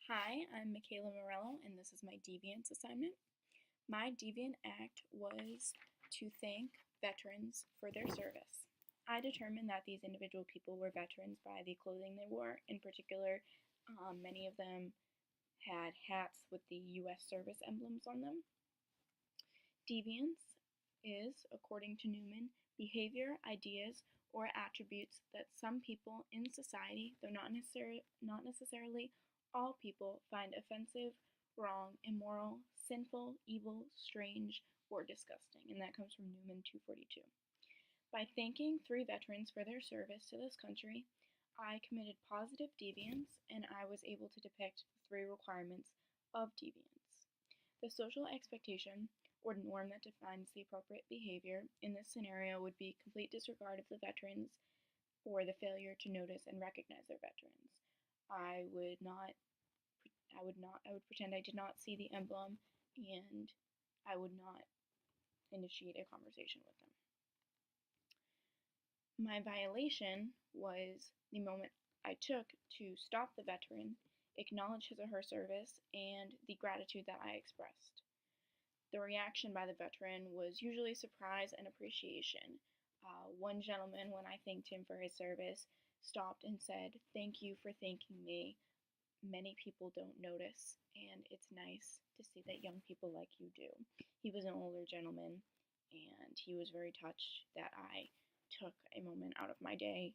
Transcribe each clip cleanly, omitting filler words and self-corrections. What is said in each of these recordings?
Hi, I'm Mikayla Morello, and this is my Deviance Assignment. My Deviant Act was to thank veterans for their service. I determined that these individual people were veterans by the clothing they wore. In particular, many of them had hats with the U.S. service emblems on them. Deviance is, according to Newman, behavior, ideas, or attributes that some people in society, though not necessarily all people, find offensive, wrong, immoral, sinful, evil, strange, or disgusting. And that comes from Newman 242. By thanking 3 veterans for their service to this country, I committed positive deviance, and I was able to depict the 3 requirements of deviance. The social expectation or norm that defines the appropriate behavior in this scenario would be complete disregard of the veterans or the failure to notice and recognize their veterans. I would pretend I did not see the emblem, and I would not initiate a conversation with them. My violation was the moment I took to stop the veteran, acknowledge his or her service, and the gratitude that I expressed. The reaction by the veteran was usually surprise and appreciation. One gentleman, when I thanked him for his service, stopped and said, "Thank you for thanking me. Many people don't notice, and it's nice to see that young people like you do." He was an older gentleman, and he was very touched that I took a moment out of my day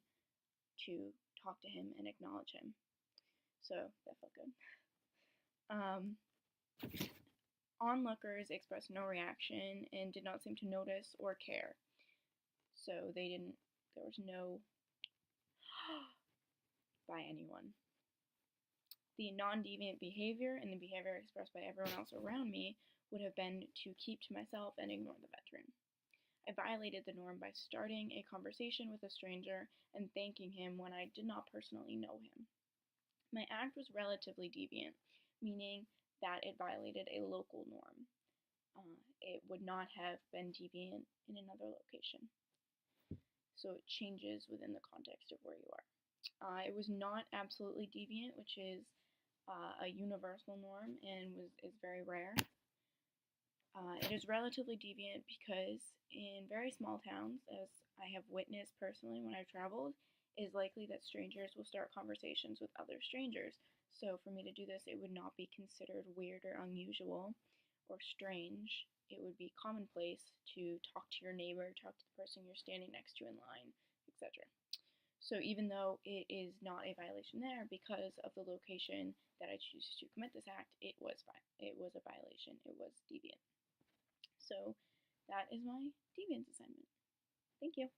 to talk to him and acknowledge him. So that felt good. Onlookers expressed no reaction and did not seem to notice or care. So there was no by anyone. The non-deviant behavior and the behavior expressed by everyone else around me would have been to keep to myself and ignore the veteran. I violated the norm by starting a conversation with a stranger and thanking him when I did not personally know him. My act was relatively deviant, meaning that it violated a local norm. It would not have been deviant in another location. So it changes within the context of where you are. It was not absolutely deviant, which is a universal norm and is very rare. It is relatively deviant because in very small towns, as I have witnessed personally when I've traveled, it is likely that strangers will start conversations with other strangers. So for me to do this, it would not be considered weird or unusual or strange. It would be commonplace to talk to your neighbor, talk to the person you're standing next to in line, etc. So even though it is not a violation there, because of the location that I choose to commit this act, it was a violation. It was deviant. So that is my deviance assignment. Thank you.